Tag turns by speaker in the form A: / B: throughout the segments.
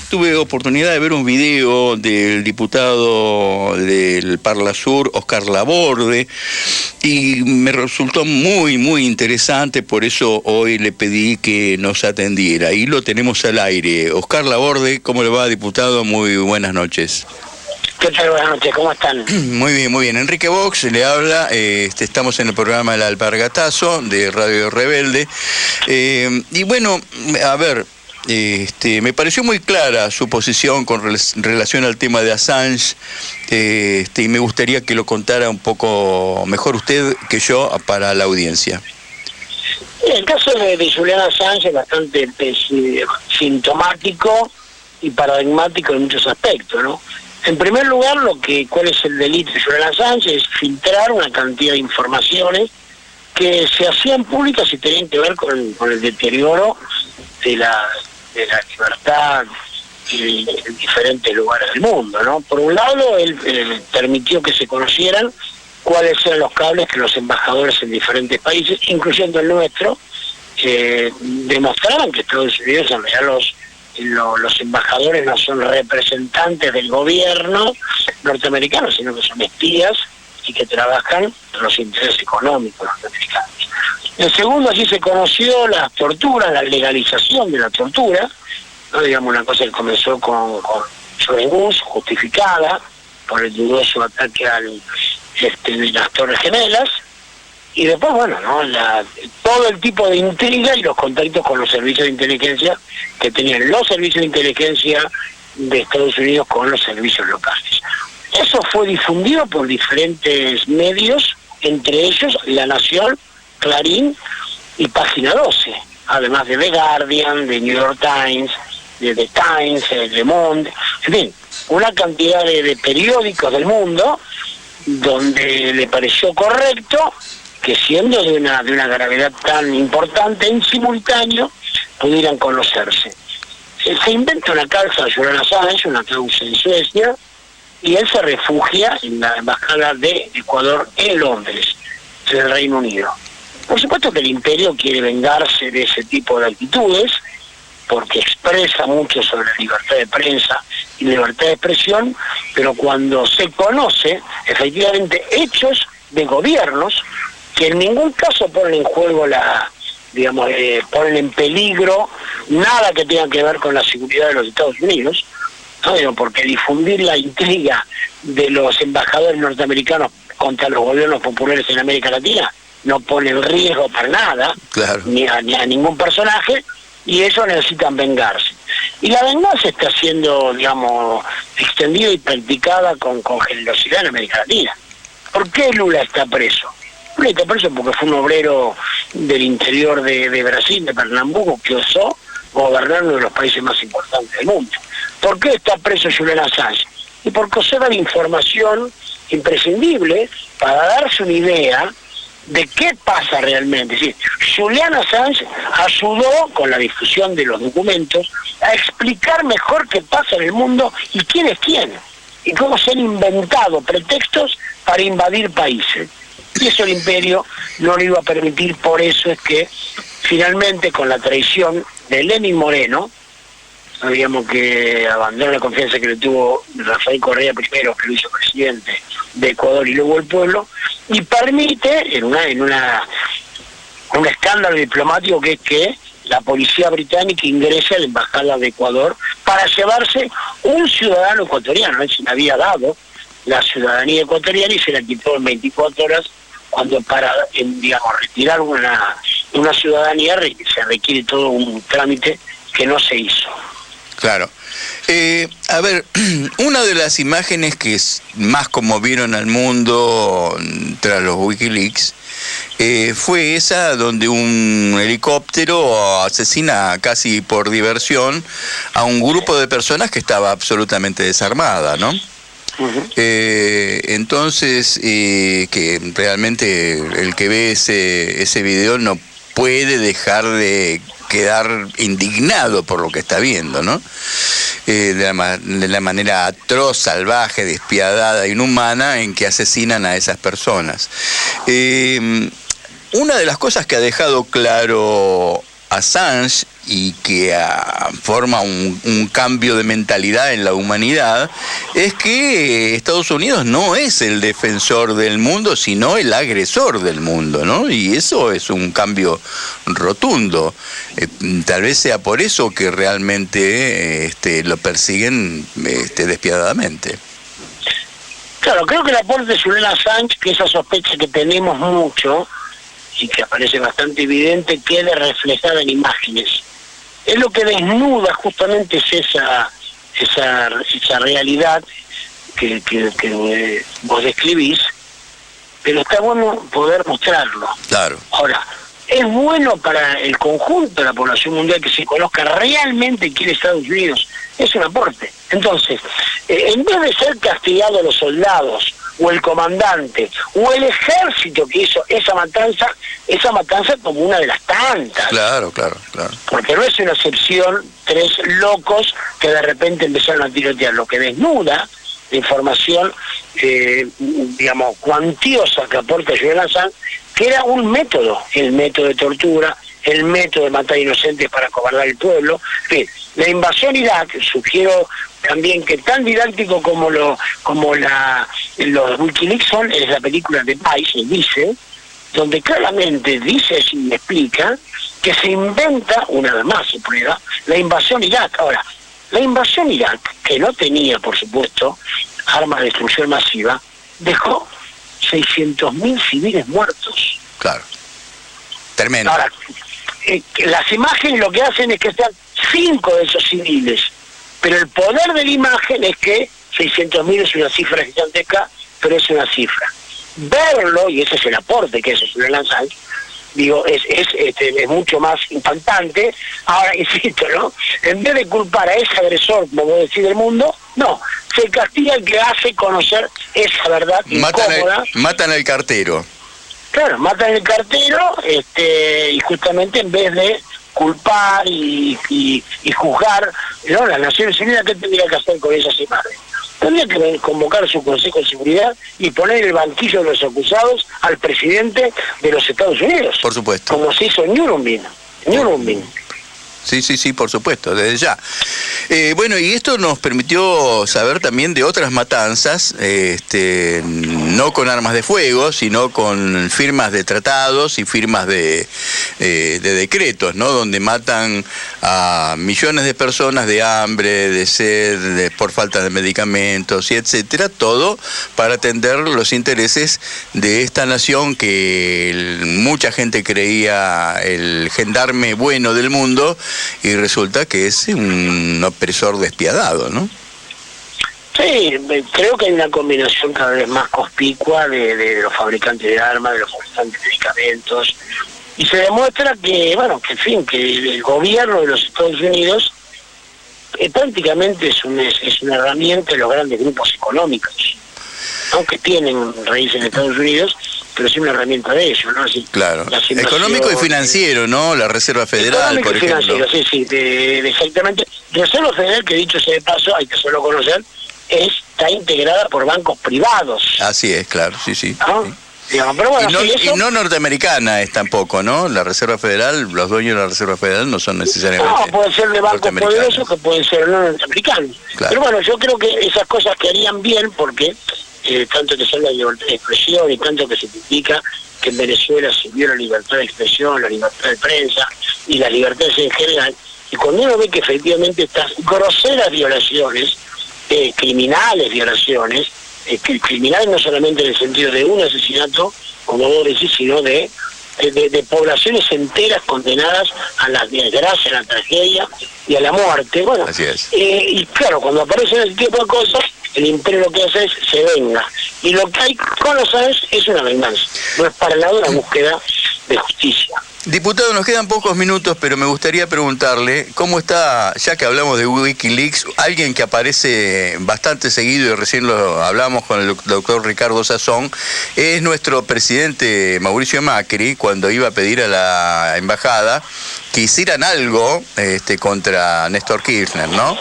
A: tuve oportunidad de ver un video del diputado del Parla Sur, Oscar Laborde, y me resultó muy, muy interesante, por eso hoy le pedí que nos atendiera. Y lo tenemos al aire. Oscar Laborde, ¿cómo le va, diputado? Muy buenas noches.
B: ¿Qué tal? Buenas noches, ¿cómo están?
A: Muy bien, muy bien. Enrique Vox le habla, estamos en el programa El Alpargatazo de Radio Rebelde. Y bueno, a ver, me pareció muy clara su posición con relación al tema de Assange, y me gustaría que lo contara un poco mejor usted que yo para la audiencia.
B: El caso de Julian Assange es bastante sintomático y paradigmático en muchos aspectos, ¿no? En primer lugar, ¿cuál es el delito de Julian Assange? Es filtrar una cantidad de informaciones que se hacían públicas y tenían que ver con el deterioro de la libertad en diferentes lugares del mundo, ¿no? Por un lado, él permitió que se conocieran cuáles eran los cables que los embajadores en diferentes países, incluyendo el nuestro, demostraban que Estados Unidos, en realidad los embajadores no son representantes del gobierno norteamericano, sino que son espías y que trabajan por los intereses económicos norteamericanos. En segundo, allí se conoció las torturas, la legalización de la tortura, ¿no? Digamos, una cosa que comenzó con George Bush, justificada por el dudoso ataque de las Torres Gemelas, y después, bueno, ¿no? Todo el tipo de intriga y los contactos con los servicios de inteligencia que tenían los servicios de inteligencia de Estados Unidos con los servicios locales. Eso fue difundido por diferentes medios, entre ellos La Nación, Clarín y Página 12, además de The Guardian, de New York Times, de The Times, de Le Monde, en fin, una cantidad de periódicos del mundo donde le pareció correcto que, siendo de una gravedad tan importante, en simultáneo pudieran conocerse. Se inventa una causa de Julian Assange, una causa en Suecia, y él se refugia en la embajada de Ecuador en Londres, en el Reino Unido. Por supuesto que el imperio quiere vengarse de ese tipo de actitudes, porque expresa mucho sobre la libertad de prensa y libertad de expresión, pero cuando se conoce efectivamente hechos de gobiernos que en ningún caso ponen en juego ponen en peligro nada que tenga que ver con la seguridad de los Estados Unidos, ¿no? Porque difundir la intriga de los embajadores norteamericanos contra los gobiernos populares en América Latina no pone en riesgo para nada, claro, ni a ningún personaje, y ellos necesitan vengarse. Y la venganza está siendo, extendida y practicada con generosidad en América Latina. ¿Por qué Lula está preso? Lula está preso porque fue un obrero del interior de Brasil, de Pernambuco, que osó gobernar uno de los países más importantes del mundo. ¿Por qué está preso Julian Assange? Y porque observa la información imprescindible para darse una idea de qué pasa realmente. Es decir, Julian Assange ayudó, con la difusión de los documentos, a explicar mejor qué pasa en el mundo y quién es quién, y cómo se han inventado pretextos para invadir países. Y eso el imperio no lo iba a permitir. Por eso es que finalmente, con la traición de Lenín Moreno, sabíamos que abandonó la confianza que le tuvo Rafael Correa primero, que lo hizo presidente de Ecuador, y luego el pueblo, y permite en un escándalo diplomático, que es que la policía británica ingrese a la embajada de Ecuador para llevarse un ciudadano ecuatoriano. Él se le había dado la ciudadanía ecuatoriana y se la quitó en 24 horas, cuando para retirar una ciudadanía se requiere todo un trámite que no se hizo.
A: Claro. A ver, una de las imágenes que más conmovieron al mundo tras los Wikileaks fue esa donde un helicóptero asesina casi por diversión a un grupo de personas que estaba absolutamente desarmada, ¿no? Uh-huh. Entonces, que realmente el que ve ese video no puede dejar de quedar indignado por lo que está viendo, ¿no? De la manera atroz, salvaje, despiadada, inhumana en que asesinan a esas personas. Una de las cosas que ha dejado claro Assange y que forma un cambio de mentalidad en la humanidad, es que Estados Unidos no es el defensor del mundo, sino el agresor del mundo, ¿no? Y eso es un cambio rotundo. Tal vez sea por eso que realmente lo persiguen despiadadamente.
B: Claro, creo que el aporte de Julian Assange, que esa sospecha que tenemos mucho y que aparece bastante evidente, quede reflejada en imágenes. Es lo que desnuda justamente es esa realidad que vos describís, pero está bueno poder mostrarlo.
A: Claro.
B: Ahora, es bueno para el conjunto de la población mundial que se conozca realmente quién es Estados Unidos. Es un aporte. Entonces, en vez de ser castigados los soldados, o el comandante, o el ejército que hizo esa matanza como una de las tantas.
A: Claro.
B: Porque no es una excepción, 3 locos que de repente empezaron a tirotear. Lo que desnuda la información, cuantiosa que aporta Julian Assange, que era un método, el método de tortura, el método de matar inocentes para acobardar el pueblo. En fin, la invasión a Irak, sugiero también que tan didáctico como los Wikileaks son, es la película de Vice, dice, donde claramente dice y explica que se inventa, una vez más se prueba, la invasión a Irak. Ahora, la invasión a Irak, que no tenía, por supuesto, armas de destrucción masiva, dejó 600.000 civiles muertos.
A: Claro. Tremendo.
B: Ahora, las imágenes lo que hacen es que sean 5 de esos civiles, pero el poder de la imagen es que 600.000 es una cifra gigantesca, pero es una cifra. Verlo, y ese es el aporte que es Julian Assange, es mucho más impactante. Ahora, insisto, ¿no? En vez de culpar a ese agresor, como vos decís, del mundo, no, se castiga el que hace conocer esa verdad incómoda.
A: Matan al cartero.
B: Claro, matan el cartero, y justamente en vez de culpar y juzgar, ¿no? Las Naciones Unidas, ¿qué tendría que hacer con esas imágenes? Tendría que convocar su Consejo de Seguridad y poner el banquillo de los acusados al presidente de los Estados Unidos.
A: Por supuesto.
B: Como se hizo en Nuremberg.
A: Sí, por supuesto, desde ya. Bueno, y esto nos permitió saber también de otras matanzas, no con armas de fuego, sino con firmas de tratados y firmas de decretos, ¿no? Donde matan a millones de personas de hambre, de sed, por falta de medicamentos y etcétera, todo para atender los intereses de esta nación que mucha gente creía el gendarme bueno del mundo, y resulta que es un opresor despiadado, ¿no?
B: Sí, creo que hay una combinación cada vez más conspicua de los fabricantes de armas, de los fabricantes de medicamentos, y se demuestra que, que el gobierno de los Estados Unidos prácticamente es una herramienta de los grandes grupos económicos, aunque tienen raíces en Estados Unidos, pero es una herramienta de ellos, ¿no? Así,
A: claro, económico y financiero, ¿no? La Reserva Federal, por ejemplo.
B: Financiero, sí, exactamente. La Reserva Federal, que dicho sea de paso, hay que solo conocer, está integrada por bancos privados.
A: Así es, claro, sí.
B: ¿No?
A: Sí.
B: Digamos, pero bueno,
A: y no norteamericana es tampoco, ¿no? La Reserva Federal, los dueños de la Reserva Federal no son necesariamente.
B: No, pueden ser de bancos poderosos que pueden ser no norteamericanos.
A: Claro.
B: Pero bueno, yo creo que esas cosas que harían bien, porque tanto que sea la libertad de expresión y tanto que se critica que en Venezuela se vio la libertad de expresión, la libertad de prensa y las libertades en general, y cuando uno ve que efectivamente estas groseras violaciones, criminales violaciones, criminales no solamente en el sentido de un asesinato, como vos decís, sino de poblaciones enteras condenadas a la desgracia, a la tragedia y a la muerte. Bueno,
A: así es.
B: Y claro, cuando aparecen ese tipo de cosas, el imperio lo que hace es se venga. Y lo que hay con los Assange es una venganza, no es para nada una búsqueda de justicia.
A: Diputado, nos quedan pocos minutos, pero me gustaría preguntarle cómo está, ya que hablamos de Wikileaks, alguien que aparece bastante seguido, y recién lo hablamos con el doctor Ricardo Sazón, es nuestro presidente Mauricio Macri, cuando iba a pedir a la embajada que hicieran algo contra Néstor Kirchner, ¿no?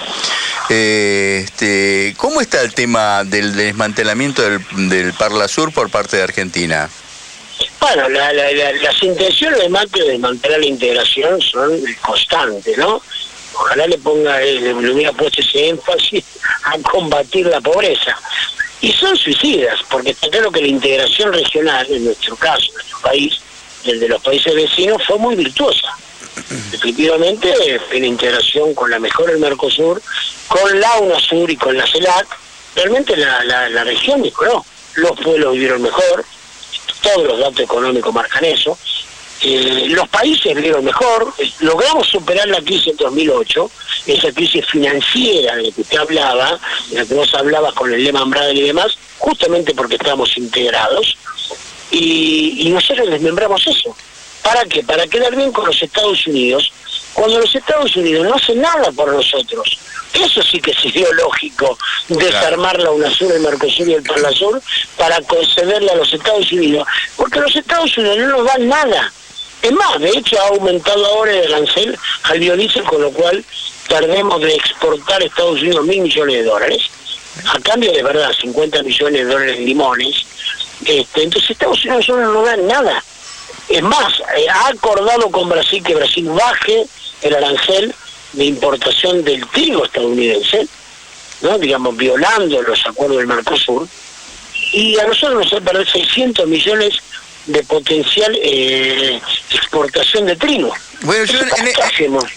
A: ¿Cómo está el tema del desmantelamiento del Parlasur por parte de Argentina?
B: Bueno, las intenciones de Macri de mantener la integración son constantes, ¿no? Ojalá le hubiera puesto ese énfasis a combatir la pobreza. Y son suicidas, porque está claro que la integración regional, en nuestro caso, en nuestro país, el de los países vecinos, fue muy virtuosa. Efectivamente, en integración con la mejor del Mercosur, con la UNASUR y con la CELAC, realmente la región mejoró. Los pueblos vivieron mejor, todos los datos económicos marcan eso. Los países vivieron mejor, logramos superar la crisis en 2008, esa crisis financiera de la que usted hablaba, de la que vos hablabas con el Lehman Brothers y demás, justamente porque estábamos integrados, y nosotros desmembramos eso. ¿Para qué? Para quedar bien con los Estados Unidos, cuando los Estados Unidos no hacen nada por nosotros. Eso sí que es ideológico, desarmar la UNASUR, el Mercosur y el Parlasur para concederle a los Estados Unidos, porque los Estados Unidos no nos dan nada. Es más, de hecho ha aumentado ahora el arancel al biodiesel, con lo cual perdemos de exportar a Estados Unidos $1.000 millones, a cambio de verdad, $50 millones en limones. Entonces Estados Unidos no nos dan nada. Es más, ha acordado con Brasil que Brasil baje el arancel de importación del trigo estadounidense, ¿no? Digamos, violando los acuerdos del Mercosur, y a nosotros nos va a perder 600 millones de potencial exportación de trigo.
A: Bueno, yo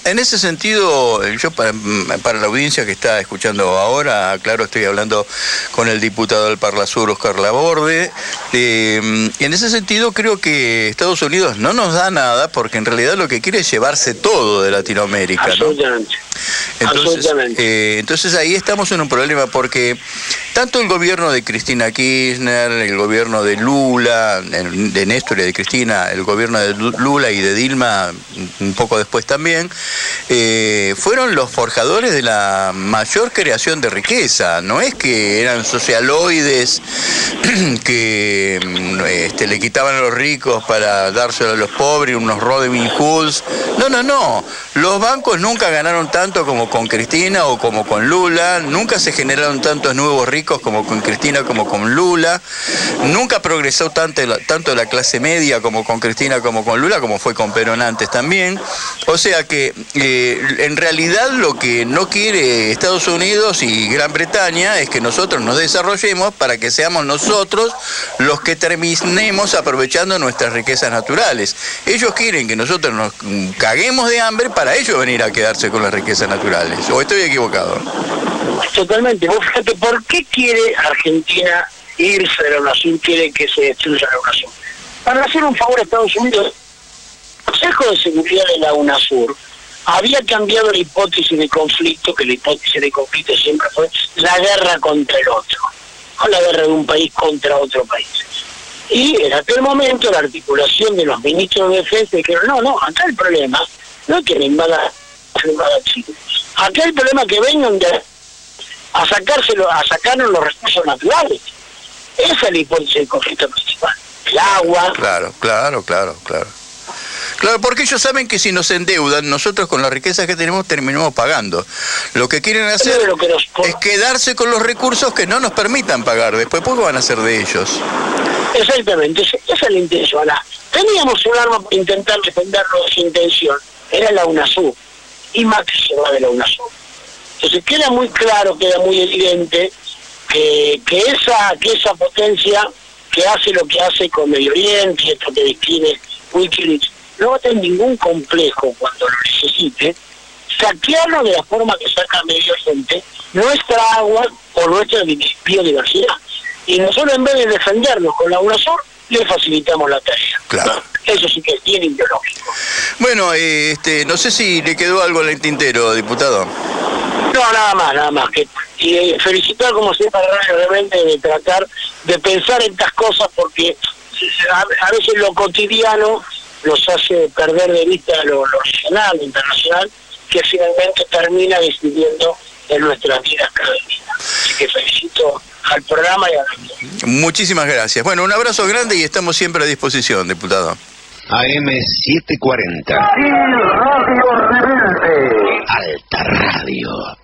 A: en ese sentido, yo para la audiencia que está escuchando ahora, claro, estoy hablando con el diputado del Parlasur, Oscar Laborde, en ese sentido creo que Estados Unidos no nos da nada, porque en realidad lo que quiere es llevarse todo de Latinoamérica, ¿no?
B: Absolutamente.
A: Entonces ahí estamos en un problema, porque tanto el gobierno de Cristina Kirchner, el gobierno de Lula, de Néstor y de Cristina, el gobierno de Lula y de Dilma un poco después también, fueron los forjadores de la mayor creación de riqueza. No es que eran socialoides que le quitaban a los ricos para dárselo a los pobres, unos Robin Hoods. No. Los bancos nunca ganaron tanto como con Cristina o como con Lula, nunca se generaron tantos nuevos ricos como con Cristina como con Lula, nunca progresó tanto la clase media como con Cristina como con Lula, como fue con Perón antes también. O sea que en realidad lo que no quiere Estados Unidos y Gran Bretaña es que nosotros nos desarrollemos para que seamos nosotros los que terminemos aprovechando nuestras riquezas naturales. Ellos quieren que nosotros nos caguemos de hambre para ellos venir a quedarse con las riquezas naturales. ¿O estoy equivocado?
B: Totalmente. Vos fíjate, ¿por qué quiere Argentina irse de la UNASUR, quiere que se destruya la UNASUR? Para hacer un favor a Estados Unidos, el Consejo de Seguridad de la UNASUR había cambiado la hipótesis de conflicto, que la hipótesis de conflicto siempre fue la guerra contra el otro, o la guerra de un país contra otro país. Y en aquel momento la articulación de los ministros de defensa dijeron, no, acá el problema no es que le invada Chile, acá el problema es que vengan a sacarnos los recursos naturales. Esa es la hipótesis del conflicto principal, el agua.
A: Claro, porque ellos saben que si nos endeudan, nosotros con las riquezas que tenemos terminamos pagando. Lo que quieren hacer es quedarse con los recursos que no nos permitan pagar. Después, ¿qué van a hacer de ellos?
B: Exactamente, esa es la intención. Teníamos un arma para intentar defendernos de su intención, era la UNASUR, y Macri se va de la UNASUR. Entonces queda muy claro, queda muy evidente que esa potencia que hace lo que hace con Medio Oriente, y esto que describe Wikileaks, no va a tener ningún complejo cuando lo necesite, saquearlo de la forma que saca Medio Oriente, nuestra agua o nuestra biodiversidad. Y nosotros, en vez de defendernos con la UNASUR, le facilitamos la tarea.
A: Claro.
B: Eso sí que es bien ideológico.
A: Bueno, no sé si le quedó algo en el tintero, diputado.
B: No, nada más. Y felicitar como siempre a Radio Rebelde de tratar de pensar en estas cosas, porque a veces lo cotidiano nos hace perder de vista lo regional, lo internacional, que finalmente termina decidiendo en nuestras vidas cada día. Así que felicito al programa y a la...
A: Muchísimas gracias. Bueno, un abrazo grande y estamos siempre a disposición, diputado.
C: AM 740.
D: Radio Rebelde.
C: Alta Radio.